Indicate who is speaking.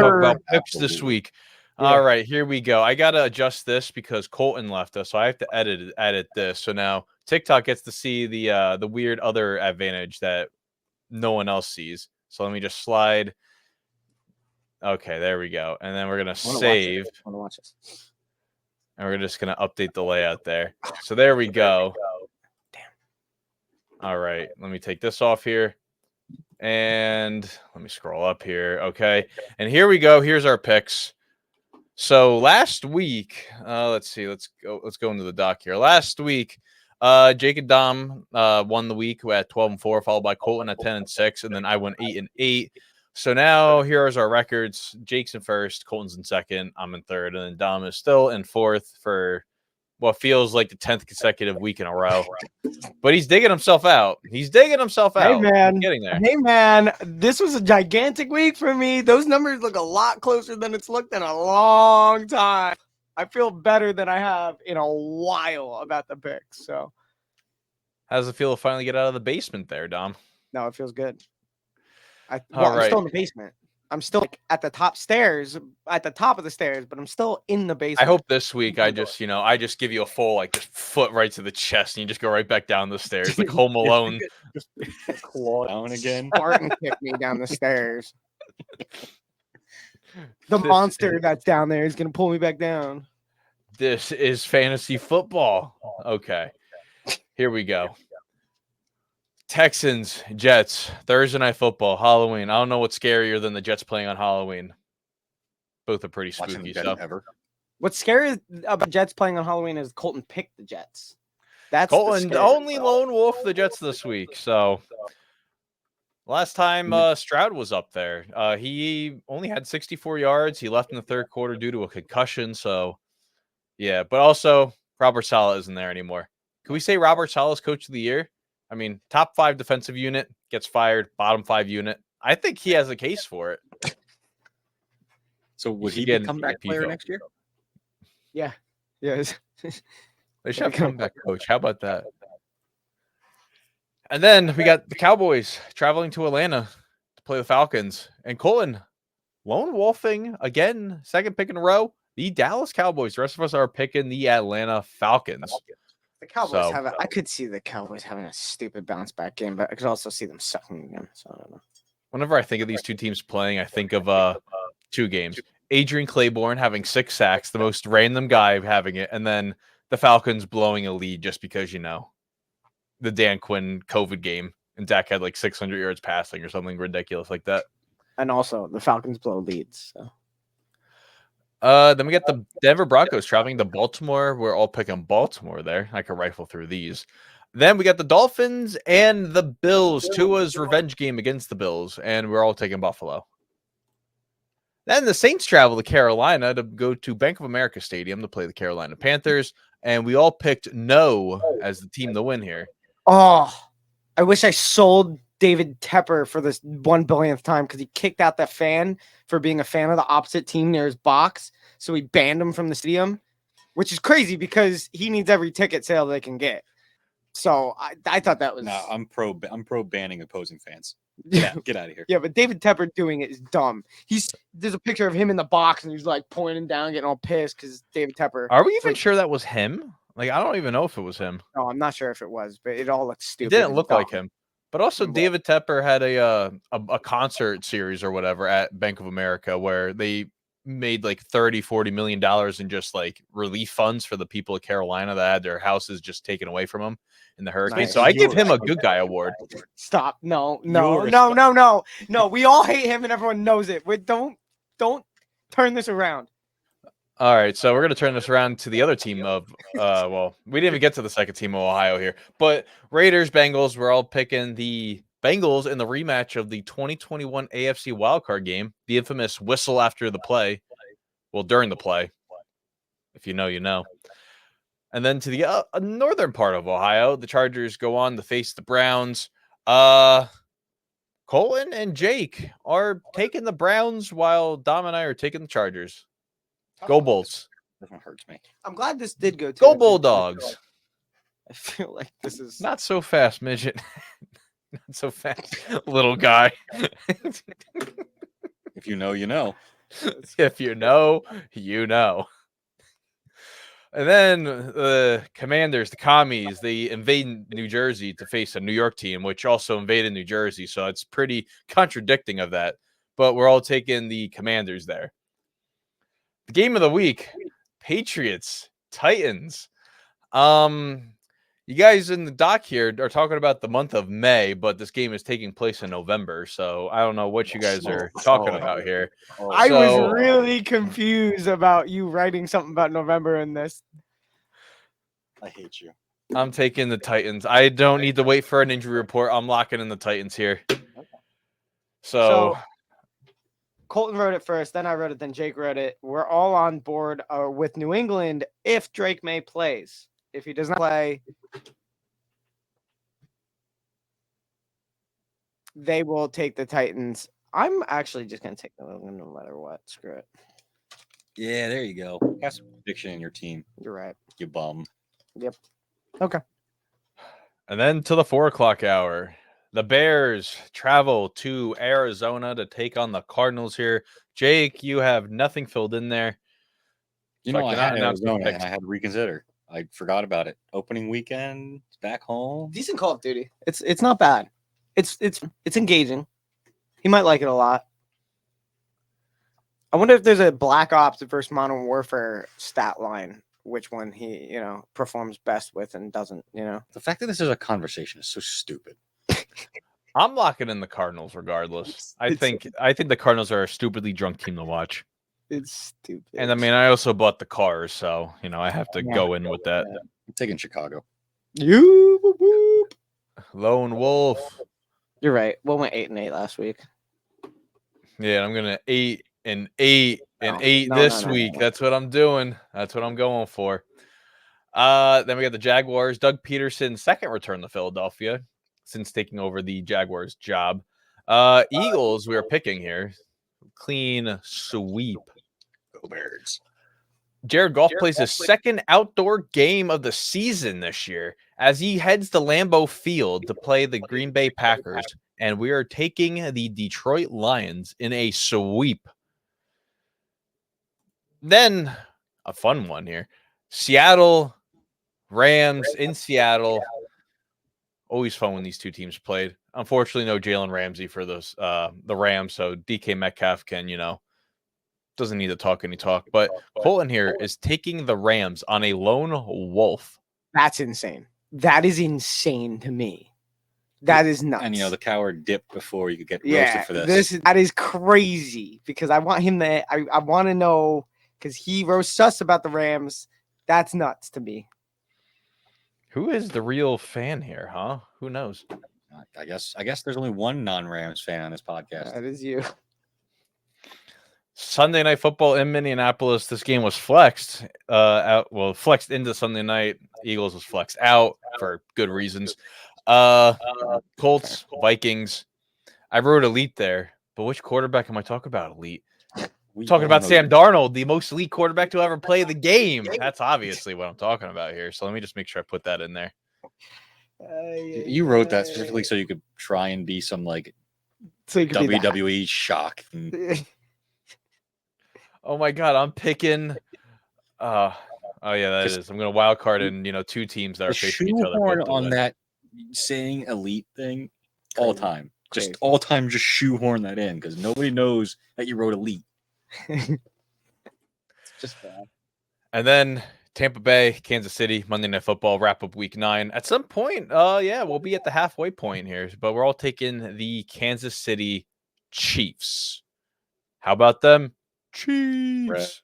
Speaker 1: talk about picks this
Speaker 2: Absolutely.
Speaker 1: week. All right, here we go. I gotta adjust this because Colton left us, so I have to edit this. So now TikTok gets to see the weird other advantage that no one else sees. So let me just slide. Okay, there we go. And then we're gonna save.
Speaker 3: I want to watch this.
Speaker 1: And we're just gonna update the layout there. So there we go.
Speaker 3: Damn.
Speaker 1: All right, let me take this off here. And let me scroll up here. Okay. And here we go. Here's our picks. So last week, let's see. Let's go into the doc here. Last week, Jake and Dom won the week at 12-4, followed by Colton at 10-6, and then I went 8-8. So now here's our records. Jake's in first, Colton's in second, I'm in third, and then Dom is still in fourth for what feels like the 10th consecutive week in a row. But he's digging himself out. Hey,
Speaker 3: man.
Speaker 1: He's getting there.
Speaker 3: Hey, man. This was a gigantic week for me. Those numbers look a lot closer than it's looked in a long time. I feel better than I have in a while about the picks. So,
Speaker 1: How does it feel to finally get out of the basement there, Dom?
Speaker 3: no, it feels good. I'm
Speaker 1: right.
Speaker 3: still in the basement. I'm still at the top of the stairs, but I'm still in the basement.
Speaker 1: I hope this week I just give you a full just foot right to the chest and you just go right back down the stairs like Home Alone.
Speaker 2: Just claw down again.
Speaker 3: Spartan kicked me down the stairs. The monster that's down there is gonna pull me back down.
Speaker 1: This is fantasy football. Okay, here we go. Texans, Jets, Thursday night football, Halloween. I don't know what's scarier than the Jets playing on Halloween. Both are pretty spooky stuff.
Speaker 3: What's scary about Jets playing on Halloween is Colton picked the Jets. That's
Speaker 1: Colton, the only lone wolf the Jets this week. So last time Stroud was up there, he only had 64 yards. He left in the third quarter due to a concussion. So yeah, but also Robert Saleh isn't there anymore. Can we say Robert Saleh is coach of the year? I mean, top 5 defensive unit gets fired, bottom 5 unit. I think he has a case for it.
Speaker 2: So would he be a comeback player next year?
Speaker 3: Yeah. Yes.
Speaker 1: They should have comeback coach. How about that? And then we got the Cowboys traveling to Atlanta to play the Falcons. And Colton, lone wolfing again, second pick in a row. The Dallas Cowboys. The rest of us are picking the Atlanta Falcons.
Speaker 3: The Cowboys I could see the Cowboys having a stupid bounce back game, but I could also see them sucking again. So I don't know.
Speaker 1: Whenever I think of these two teams playing, I think of 2 games. Adrian Claiborne having 6 sacks, the most random guy having it, and then the Falcons blowing a lead just because, the Dan Quinn COVID game, and Dak had like 600 yards passing or something ridiculous like that.
Speaker 3: And also, the Falcons blow leads. So.
Speaker 1: Then we got the Denver Broncos traveling to Baltimore. We're all picking Baltimore there. I could rifle through these. Then we got the Dolphins and the Bills. Tua's revenge game against the Bills, and we're all taking Buffalo. Then the Saints travel to Carolina to go to Bank of America Stadium to play the Carolina Panthers, and we all picked no as the team to win here.
Speaker 3: Oh, I wish I sold David Tepper for this 1 billionth time because he kicked out that fan for being a fan of the opposite team near his box. So he banned him from the stadium, which is crazy because he needs every ticket sale they can get. So I thought that was.
Speaker 2: No, I'm pro banning opposing fans. Get out of here.
Speaker 3: Yeah, but David Tepper doing it is dumb. There's a picture of him in the box and he's like pointing down, getting all pissed because David Tepper.
Speaker 1: Are we even sure that was him? Like, I don't even know if it was him.
Speaker 3: No, I'm not sure if it was, but it all looks stupid.
Speaker 1: It didn't look like him. But also, David Tepper had a concert series or whatever at Bank of America where they made like $30-40 million in just like relief funds for the people of Carolina that had their houses just taken away from them in the hurricane.
Speaker 3: Nice.
Speaker 1: So I give him a good guy award.
Speaker 3: Stop. No. We all hate him and everyone knows it. Don't turn this around.
Speaker 1: All right, so we're going to turn this around to the other team of, we didn't even get to the second team of Ohio here, but Raiders, Bengals, we're all picking the Bengals in the rematch of the 2021 AFC wildcard game, the infamous whistle after the play, during the play, if you know, you know. And then to the northern part of Ohio, the Chargers go on to face the Browns. Colton and Jake are taking the Browns while Dom and I are taking the Chargers. Go Bulls.
Speaker 2: This one hurts me.
Speaker 3: I'm glad this did go to.
Speaker 1: Go Bulldogs.
Speaker 3: I feel like this is
Speaker 1: not so fast, midget. Not so fast, little guy.
Speaker 2: If you know, you know.
Speaker 1: If you know, you know. And then the Commanders, the Commies, they invade New Jersey to face a New York team, which also invaded New Jersey. So it's pretty contradicting of that. But we're all taking the Commanders there. The game of the week, Patriots, Titans. You guys in the doc here are talking about the month of May, but this game is taking place in November. So I don't know what you guys are talking about here.
Speaker 3: I was
Speaker 1: So-
Speaker 3: really confused about you writing something about November in this.
Speaker 2: I hate you.
Speaker 1: I'm taking the Titans. I don't need to wait for an injury report. I'm locking in the Titans here. So
Speaker 3: Colton wrote it first, then I wrote it, then Jake wrote it. We're all on board with New England if Drake May plays. If he does not play, they will take the Titans. I'm actually just going to take New England no matter what. Screw it.
Speaker 2: Yeah, there you go. Have some conviction in your team,
Speaker 3: You're right.
Speaker 2: you bum.
Speaker 3: Yep. Okay.
Speaker 1: and then to the 4:00 hour. The Bears travel to Arizona to take on the Cardinals here. Jake, you have nothing filled in there.
Speaker 2: You
Speaker 1: So
Speaker 2: know, I
Speaker 1: cannot
Speaker 2: had
Speaker 1: announce the
Speaker 2: Arizona
Speaker 1: picks.
Speaker 2: and I had to reconsider. I forgot about it. Opening weekend, back home.
Speaker 3: Decent Call of Duty. It's not bad. It's engaging. He might like it a lot. I wonder if there's a Black Ops versus Modern Warfare stat line, which one he, performs best with and doesn't,
Speaker 2: The fact that this is a conversation is so stupid.
Speaker 1: I'm locking in the Cardinals regardless. I think the Cardinals are a stupidly drunk team to watch.
Speaker 3: It's stupid.
Speaker 1: And I mean, I also bought the cars, so I have to go in with that.
Speaker 2: I'm taking Chicago.
Speaker 3: You boop, boop.
Speaker 1: Lone Wolf.
Speaker 3: You're right. We'll went 8-8 last week.
Speaker 1: Yeah, I'm gonna 8-8
Speaker 3: No,
Speaker 1: this
Speaker 3: no,
Speaker 1: week.
Speaker 3: no.
Speaker 1: That's what I'm doing. That's what I'm going for. Then we got the Jaguars. Doug Peterson, second return to Philadelphia since taking over the Jaguars job. Eagles, we are picking here. Clean sweep.
Speaker 2: Go Birds.
Speaker 1: Jared Goff plays his second outdoor game of the season this year as he heads to Lambeau Field to play the Green Bay Packers. And we are taking the Detroit Lions in a sweep. Then a fun one here. Seattle Rams in Seattle. Always fun when these two teams played. Unfortunately, no Jalen Ramsey for those the Rams, so DK Metcalf can, doesn't need to talk any talk. But Colton here is taking the Rams on a lone wolf.
Speaker 3: That's insane. That is insane to me. That is nuts.
Speaker 2: And the coward dipped before you could get roasted for this.
Speaker 3: That is crazy because I want him to. I want to know because he roasts us about the Rams. That's nuts to me.
Speaker 1: Who is the real fan here, huh? Who knows?
Speaker 2: I guess there's only one non-Rams fan on this podcast.
Speaker 3: That is you.
Speaker 1: Sunday Night Football in Minneapolis. This game was flexed flexed into Sunday night. Eagles was flexed out for good reasons. Colts, Vikings. I wrote elite there, but which quarterback am I talking about elite?
Speaker 2: We
Speaker 1: Talking
Speaker 2: all
Speaker 1: about
Speaker 2: know
Speaker 1: Sam
Speaker 2: you.
Speaker 1: Darnold, the most elite quarterback to ever play the game. That's obviously what I'm talking about here. So let me just make sure I put that in there.
Speaker 2: You wrote that specifically so you could try and be some
Speaker 3: So you could be that.
Speaker 2: WWE shock.
Speaker 1: Oh my god, I'm picking. Oh yeah, that is. I'm gonna wild card in two teams that
Speaker 2: The
Speaker 1: are facing each other.
Speaker 2: shoehorn
Speaker 1: both to
Speaker 2: on
Speaker 1: win.
Speaker 2: that saying elite thing all
Speaker 3: Crazy.
Speaker 2: time.
Speaker 3: Crazy.
Speaker 2: Just all time, just shoehorn that in because nobody knows that you wrote elite.
Speaker 3: It's just bad.
Speaker 1: And then Tampa Bay, Kansas City, Monday Night Football, wrap up Week 9. At some point, we'll be at the halfway point here, but we're all taking the Kansas City Chiefs. How about them? Chiefs.